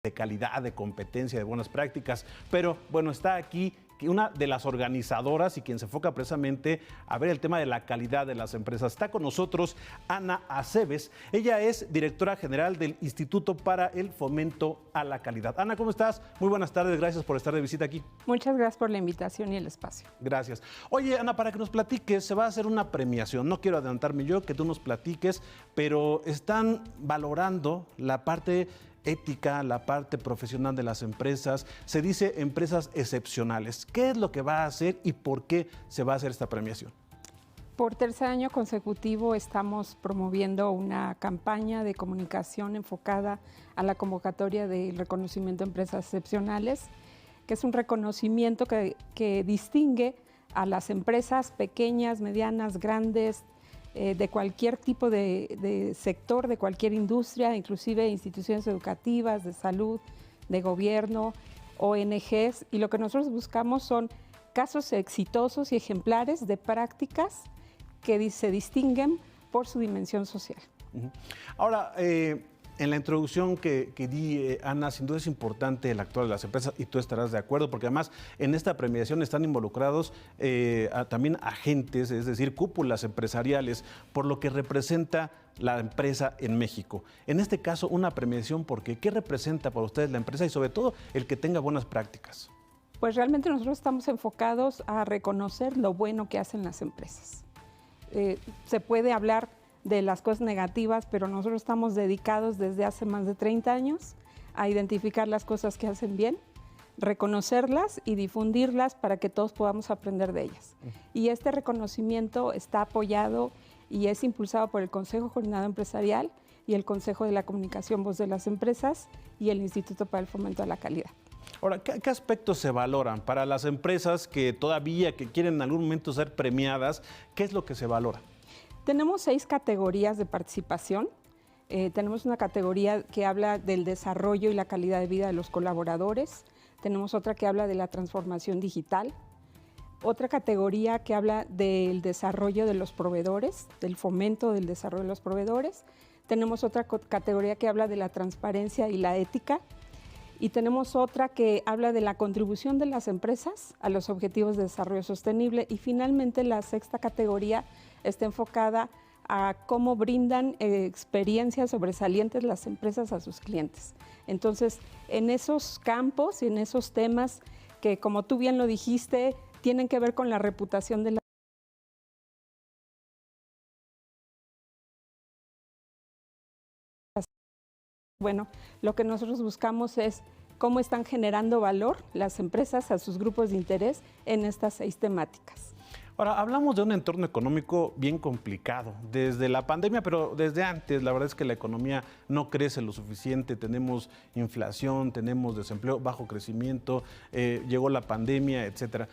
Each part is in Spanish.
de calidad, de competencia, de buenas prácticas. Pero bueno, está aquí una de las organizadoras y quien se enfoca precisamente a ver el tema de la calidad de las empresas. Está con nosotros Ana Aceves. Ella es directora general del Instituto para el Fomento a la Calidad. Ana, ¿cómo estás? Muy buenas tardes, gracias por estar de visita aquí. Muchas gracias por la invitación y el espacio. Gracias. Oye, Ana, para que nos platiques, se va a hacer una premiación. No quiero adelantarme yo, que tú nos platiques, pero están valorando la parte ética, la parte profesional de las empresas. Se dice empresas excepcionales. ¿Qué es lo que va a hacer y por qué se va a hacer esta premiación? Por tercer año consecutivo estamos promoviendo una campaña de comunicación enfocada a la convocatoria del reconocimiento de empresas excepcionales, que es un reconocimiento que distingue a las empresas pequeñas, medianas, grandes, de cualquier tipo de sector, de cualquier industria, inclusive instituciones educativas, de salud, de gobierno, ONGs, y lo que nosotros buscamos son casos exitosos y ejemplares de prácticas que se distinguen por su dimensión social. Ahora, en la introducción que di, Ana, sin duda es importante el actuar de las empresas y tú estarás de acuerdo, porque además en esta premiación están involucrados también agentes, es decir, cúpulas empresariales, por lo que representa la empresa en México. En este caso, una premiación porque ¿qué representa para ustedes la empresa y sobre todo el que tenga buenas prácticas? Pues realmente nosotros estamos enfocados a reconocer lo bueno que hacen las empresas. Se puede hablar de las cosas negativas, pero nosotros estamos dedicados desde hace más de 30 años a identificar las cosas que hacen bien, reconocerlas y difundirlas para que todos podamos aprender de ellas. Y este reconocimiento está apoyado y es impulsado por el Consejo Coordinador Empresarial y el Consejo de la Comunicación Voz de las Empresas y el Instituto para el Fomento a la Calidad. Ahora, ¿qué aspectos se valoran para las empresas que todavía quieren en algún momento ser premiadas? ¿Qué es lo que se valora? Tenemos 6 categorías de participación. Tenemos una categoría que habla del desarrollo y la calidad de vida de los colaboradores. Tenemos otra que habla de la transformación digital. Otra categoría que habla del desarrollo de los proveedores, del fomento del desarrollo de los proveedores. Tenemos otra categoría que habla de la transparencia y la ética. Y tenemos otra que habla de la contribución de las empresas a los objetivos de desarrollo sostenible. Y finalmente la 6ª categoría está enfocada a cómo brindan experiencias sobresalientes las empresas a sus clientes. Entonces, en esos campos y en esos temas que, como tú bien lo dijiste, tienen que ver con la reputación de la Bueno, lo que nosotros buscamos es cómo están generando valor las empresas a sus grupos de interés en estas 6 temáticas. Ahora, hablamos de un entorno económico bien complicado, desde la pandemia, pero desde antes. La verdad es que la economía no crece lo suficiente, tenemos inflación, tenemos desempleo, bajo crecimiento, llegó la pandemia, etcétera.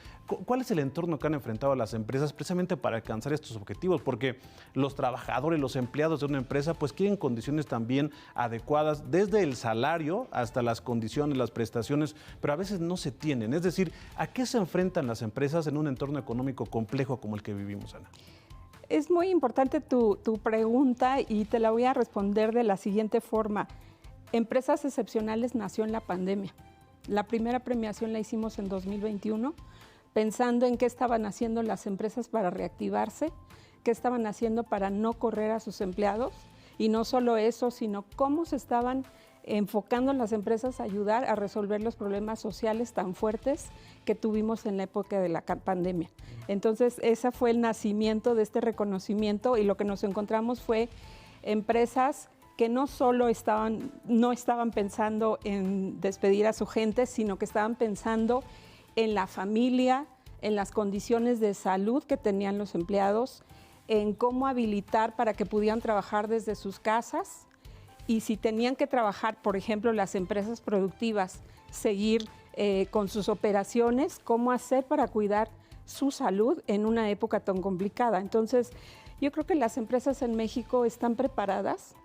¿Cuál es el entorno que han enfrentado las empresas precisamente para alcanzar estos objetivos? Porque los trabajadores, los empleados de una empresa, pues quieren condiciones también adecuadas, desde el salario hasta las condiciones, las prestaciones, pero a veces no se tienen. Es decir, ¿a qué se enfrentan las empresas en un entorno económico complejo como el que vivimos, Ana? Es muy importante tu pregunta y te la voy a responder de la siguiente forma. Empresas Excepcionales nació en la pandemia. La primera premiación la hicimos en 2021, pensando en qué estaban haciendo las empresas para reactivarse, qué estaban haciendo para no correr a sus empleados, y no solo eso, sino cómo se estaban enfocando las empresas a ayudar a resolver los problemas sociales tan fuertes que tuvimos en la época de la pandemia. Entonces, ese fue el nacimiento de este reconocimiento y lo que nos encontramos fue empresas que no solo no estaban pensando en despedir a su gente, sino que estaban pensando en la familia, en las condiciones de salud que tenían los empleados, en cómo habilitar para que pudieran trabajar desde sus casas. Y si tenían que trabajar, por ejemplo, las empresas productivas, seguir con sus operaciones, cómo hacer para cuidar su salud en una época tan complicada. Entonces, yo creo que las empresas en México están preparadas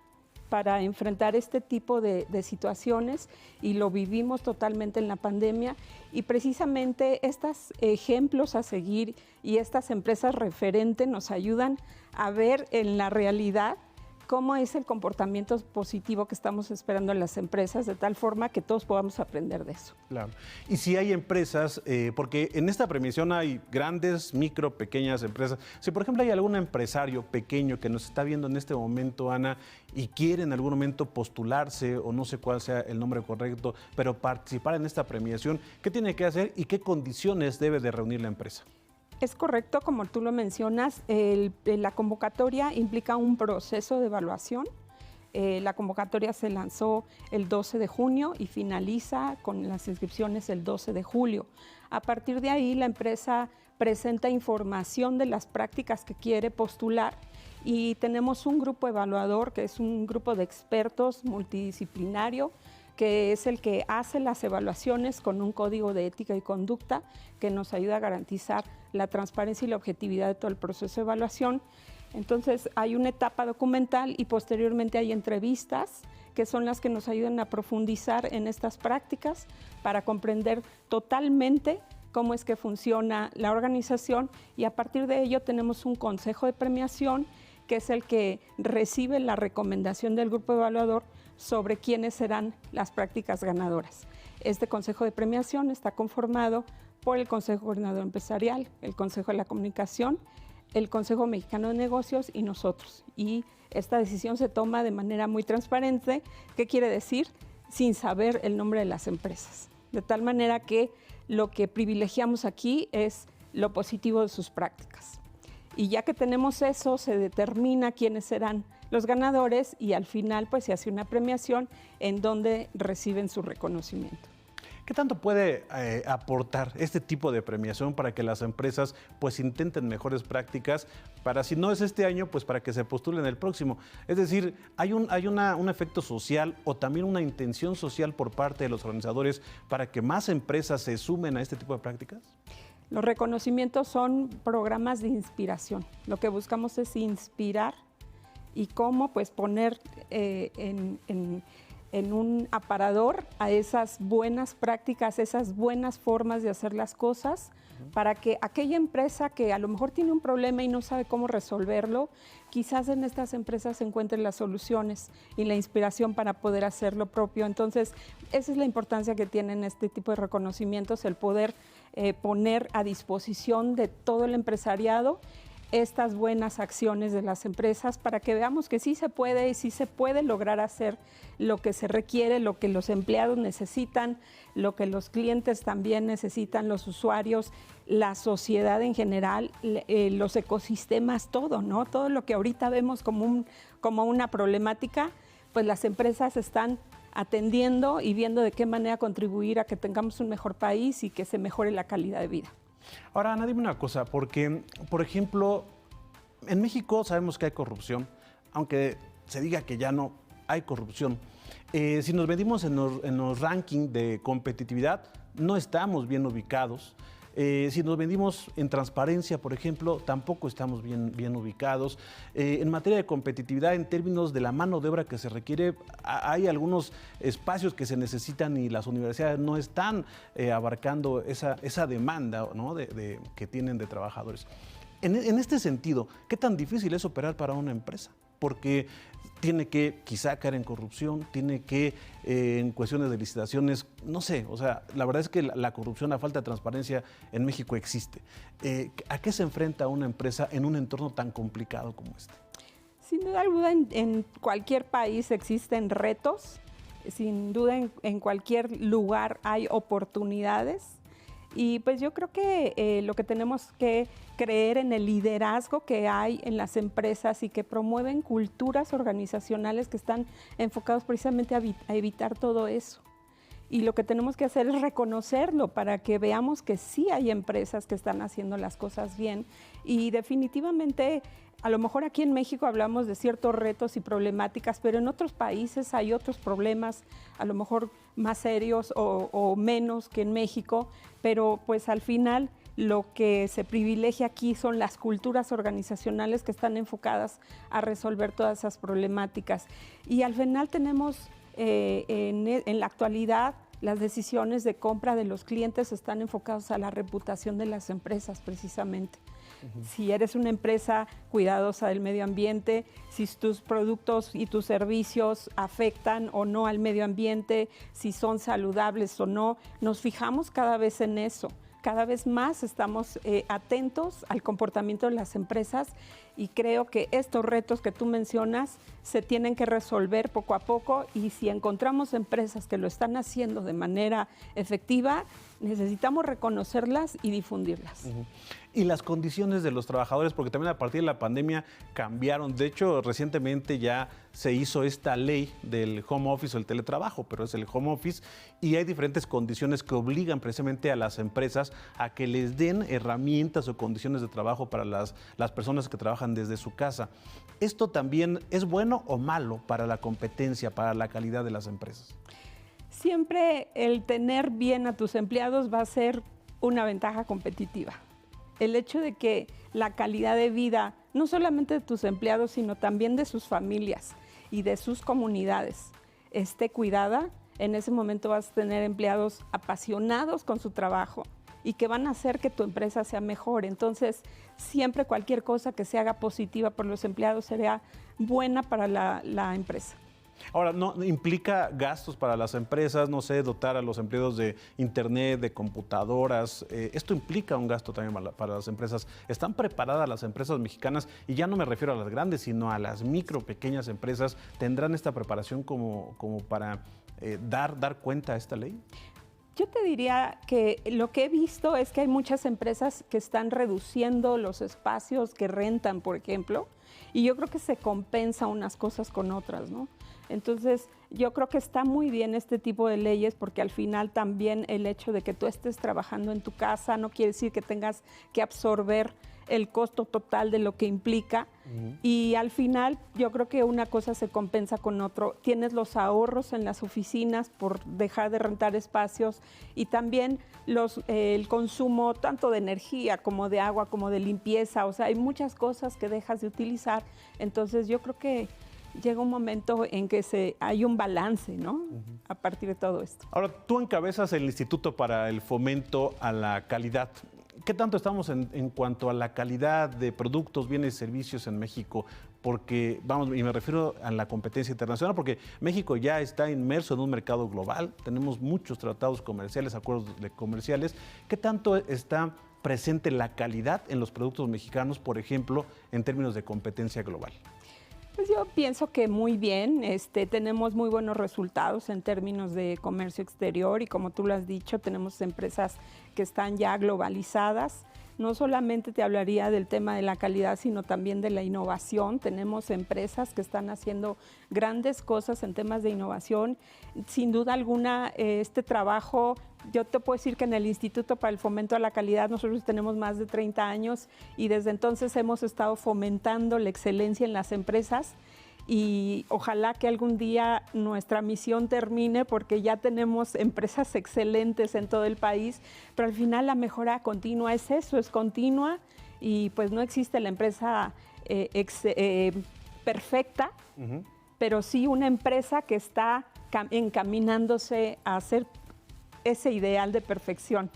para enfrentar este tipo de situaciones y lo vivimos totalmente en la pandemia. Y precisamente estos ejemplos a seguir y estas empresas referentes nos ayudan a ver en la realidad cómo es el comportamiento positivo que estamos esperando en las empresas, de tal forma que todos podamos aprender de eso. Claro. Y si hay empresas, porque en esta premiación hay grandes, micro, pequeñas empresas. Si, por ejemplo, hay algún empresario pequeño que nos está viendo en este momento, Ana, y quiere en algún momento postularse, o no sé cuál sea el nombre correcto, pero participar en esta premiación, ¿qué tiene que hacer y qué condiciones debe de reunir la empresa? Es correcto, como tú lo mencionas, la convocatoria implica un proceso de evaluación. La convocatoria se lanzó el 12 de junio y finaliza con las inscripciones el 12 de julio. A partir de ahí, la empresa presenta información de las prácticas que quiere postular y tenemos un grupo evaluador, que es un grupo de expertos multidisciplinario, que es el que hace las evaluaciones con un código de ética y conducta que nos ayuda a garantizar la transparencia y la objetividad de todo el proceso de evaluación. Entonces, hay una etapa documental y posteriormente hay entrevistas que son las que nos ayudan a profundizar en estas prácticas para comprender totalmente cómo es que funciona la organización, y a partir de ello tenemos un consejo de premiación que es el que recibe la recomendación del grupo evaluador sobre quiénes serán las prácticas ganadoras. Este consejo de premiación está conformado por el Consejo Coordinador Empresarial, el Consejo de la Comunicación, el Consejo Mexicano de Negocios y nosotros. Y esta decisión se toma de manera muy transparente. ¿Qué quiere decir? Sin saber el nombre de las empresas. De tal manera que lo que privilegiamos aquí es lo positivo de sus prácticas. Y ya que tenemos eso, se determina quiénes serán los ganadores y al final pues se hace una premiación en donde reciben su reconocimiento. ¿Qué tanto puede aportar este tipo de premiación para que las empresas pues intenten mejores prácticas para, si no es este año, pues para que se postulen el próximo? Es decir, ¿hay un efecto social o también una intención social por parte de los organizadores para que más empresas se sumen a este tipo de prácticas? Los reconocimientos son programas de inspiración. Lo que buscamos es inspirar y cómo pues poner en un aparador a esas buenas prácticas, esas buenas formas de hacer las cosas, para que aquella empresa que a lo mejor tiene un problema y no sabe cómo resolverlo, quizás en estas empresas se encuentren las soluciones y la inspiración para poder hacer lo propio. Entonces, esa es la importancia que tienen este tipo de reconocimientos, el poder poner a disposición de todo el empresariado estas buenas acciones de las empresas para que veamos que sí se puede y sí se puede lograr hacer lo que se requiere, lo que los empleados necesitan, lo que los clientes también necesitan, los usuarios, la sociedad en general, los ecosistemas, todo, ¿no? Todo lo que ahorita vemos como una problemática, pues las empresas están atendiendo y viendo de qué manera contribuir a que tengamos un mejor país y que se mejore la calidad de vida. Ahora, Ana, dime una cosa, porque, por ejemplo, en México sabemos que hay corrupción, aunque se diga que ya no hay corrupción. Si nos medimos en los rankings de competitividad, no estamos bien ubicados. Si nos medimos en transparencia, por ejemplo, tampoco estamos bien ubicados. En materia de competitividad, en términos de la mano de obra que se requiere, hay algunos espacios que se necesitan y las universidades no están abarcando esa demanda, ¿no? que tienen de trabajadores. En este sentido, ¿qué tan difícil es operar para una empresa? Porque tiene que quizá caer en corrupción, tiene que en cuestiones de licitaciones, no sé, o sea, la verdad es que la corrupción, la falta de transparencia en México existe. ¿A qué se enfrenta una empresa en un entorno tan complicado como este? Sin duda alguna, en cualquier país existen retos, sin duda en cualquier lugar hay oportunidades. Y pues yo creo que lo que tenemos que creer en el liderazgo que hay en las empresas y que promueven culturas organizacionales que están enfocados precisamente a evitar todo eso. Y lo que tenemos que hacer es reconocerlo para que veamos que sí hay empresas que están haciendo las cosas bien. Y definitivamente, a lo mejor aquí en México hablamos de ciertos retos y problemáticas, pero en otros países hay otros problemas, a lo mejor más serios o menos que en México, pero pues al final lo que se privilegia aquí son las culturas organizacionales que están enfocadas a resolver todas esas problemáticas. Y al final tenemos en la actualidad las decisiones de compra de los clientes están enfocadas a la reputación de las empresas precisamente. Si eres una empresa cuidadosa del medio ambiente, si tus productos y tus servicios afectan o no al medio ambiente, si son saludables o no, nos fijamos cada vez en eso. Cada vez más estamos atentos al comportamiento de las empresas y creo que estos retos que tú mencionas se tienen que resolver poco a poco, y si encontramos empresas que lo están haciendo de manera efectiva, necesitamos reconocerlas y difundirlas. Y las condiciones de los trabajadores, porque también a partir de la pandemia cambiaron. De hecho, recientemente ya se hizo esta ley del home office o el teletrabajo, pero es el home office, y hay diferentes condiciones que obligan precisamente a las empresas a que les den herramientas o condiciones de trabajo para las personas que trabajan desde su casa. ¿Esto también es bueno o malo para la competencia, para la calidad de las empresas? Siempre el tener bien a tus empleados va a ser una ventaja competitiva. El hecho de que la calidad de vida, no solamente de tus empleados, sino también de sus familias y de sus comunidades, esté cuidada, en ese momento vas a tener empleados apasionados con su trabajo y que van a hacer que tu empresa sea mejor. Entonces, siempre cualquier cosa que se haga positiva por los empleados será buena para la empresa. Ahora, ¿no implica gastos para las empresas? No sé, dotar a los empleados de internet, de computadoras. Esto implica un gasto también para las empresas. ¿Están preparadas las empresas mexicanas? Y ya no me refiero a las grandes, sino a las micro, pequeñas empresas. ¿Tendrán esta preparación como para dar cuenta a esta ley? Yo te diría que lo que he visto es que hay muchas empresas que están reduciendo los espacios que rentan, por ejemplo, y yo creo que se compensa unas cosas con otras, ¿no? Entonces, yo creo que está muy bien este tipo de leyes, porque al final también el hecho de que tú estés trabajando en tu casa no quiere decir que tengas que absorber el costo total de lo que implica. Y al final yo creo que una cosa se compensa con otro. Tienes los ahorros en las oficinas por dejar de rentar espacios, y también el consumo tanto de energía como de agua, como de limpieza. O sea, hay muchas cosas que dejas de utilizar. Entonces yo creo que llega un momento en que hay un balance, ¿no? A partir de todo esto. Ahora, tú encabezas el Instituto para el Fomento a la Calidad. ¿Qué tanto estamos en cuanto a la calidad de productos, bienes y servicios en México? Porque, y me refiero a la competencia internacional, porque México ya está inmerso en un mercado global, tenemos muchos tratados comerciales, acuerdos comerciales. ¿Qué tanto está presente la calidad en los productos mexicanos, por ejemplo, en términos de competencia global? Pues yo pienso que muy bien, tenemos muy buenos resultados en términos de comercio exterior, y como tú lo has dicho, tenemos empresas que están ya globalizadas. No solamente te hablaría del tema de la calidad, sino también de la innovación. Tenemos empresas que están haciendo grandes cosas en temas de innovación. Sin duda alguna, este trabajo, yo te puedo decir que en el Instituto para el Fomento a la Calidad nosotros tenemos más de 30 años, y desde entonces hemos estado fomentando la excelencia en las empresas. Y ojalá que algún día nuestra misión termine, porque ya tenemos empresas excelentes en todo el país, pero al final la mejora continua es eso, es continua, y pues no existe la empresa perfecta, pero sí una empresa que está encaminándose a hacer ese ideal de perfección.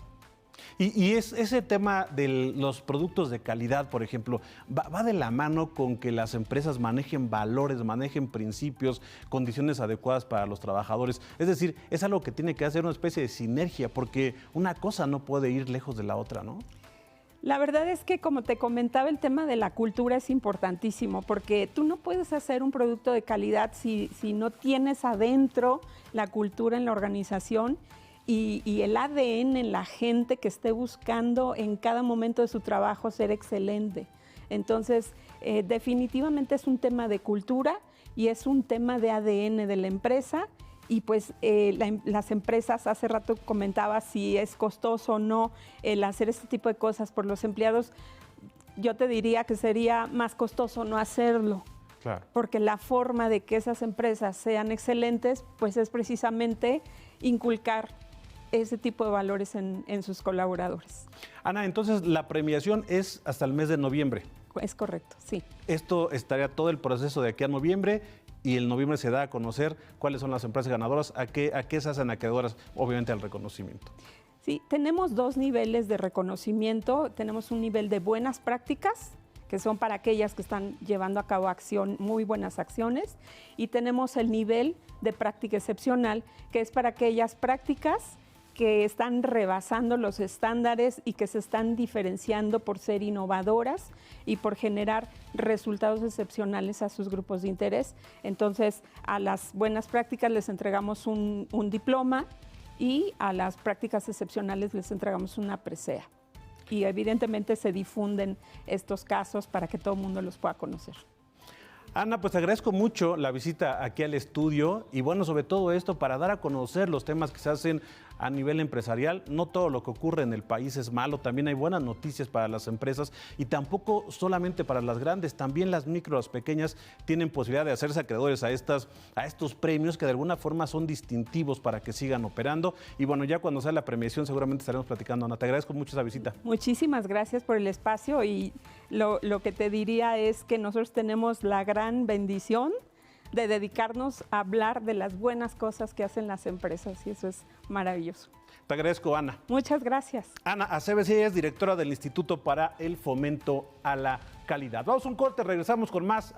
Y ese tema de los productos de calidad, por ejemplo, va de la mano con que las empresas manejen valores, manejen principios, condiciones adecuadas para los trabajadores. Es decir, es algo que tiene que hacer una especie de sinergia, porque una cosa no puede ir lejos de la otra, ¿no? La verdad es que, como te comentaba, el tema de la cultura es importantísimo, porque tú no puedes hacer un producto de calidad si no tienes adentro la cultura en la organización y el ADN en la gente que esté buscando en cada momento de su trabajo ser excelente. Entonces, definitivamente es un tema de cultura y es un tema de ADN de la empresa. Y pues las empresas, hace rato comentaba si es costoso o no el hacer este tipo de cosas por los empleados. Yo te diría que sería más costoso no hacerlo. Claro. Porque la forma de que esas empresas sean excelentes, pues es precisamente inculcar ese tipo de valores en sus colaboradores. Ana, entonces la premiación es hasta el mes de noviembre. Es correcto, sí. Esto estaría todo el proceso de aquí a noviembre, y en noviembre se da a conocer cuáles son las empresas ganadoras, a qué se hacen acreedoras, obviamente, al reconocimiento. Sí, tenemos dos niveles de reconocimiento. Tenemos un nivel de buenas prácticas, que son para aquellas que están llevando a cabo muy buenas acciones, y tenemos el nivel de práctica excepcional, que es para aquellas prácticas que están rebasando los estándares y que se están diferenciando por ser innovadoras y por generar resultados excepcionales a sus grupos de interés. Entonces, a las buenas prácticas les entregamos un diploma y a las prácticas excepcionales les entregamos una presea. Y evidentemente se difunden estos casos para que todo el mundo los pueda conocer. Ana, pues te agradezco mucho la visita aquí al estudio y bueno, sobre todo esto para dar a conocer los temas que se hacen a nivel empresarial. No todo lo que ocurre en el país es malo, también hay buenas noticias para las empresas y tampoco solamente para las grandes, también las micro, las pequeñas tienen posibilidad de hacerse acreedores a estos premios que de alguna forma son distintivos para que sigan operando. Y bueno, ya cuando sea la premiación seguramente estaremos platicando. Ana, te agradezco mucho esa visita. Muchísimas gracias por el espacio y lo que te diría es que nosotros tenemos la gran bendición de dedicarnos a hablar de las buenas cosas que hacen las empresas y eso es maravilloso. Te agradezco, Ana. Muchas gracias. Ana Aceves, ella es directora del Instituto para el Fomento a la Calidad. Vamos a un corte, regresamos con más.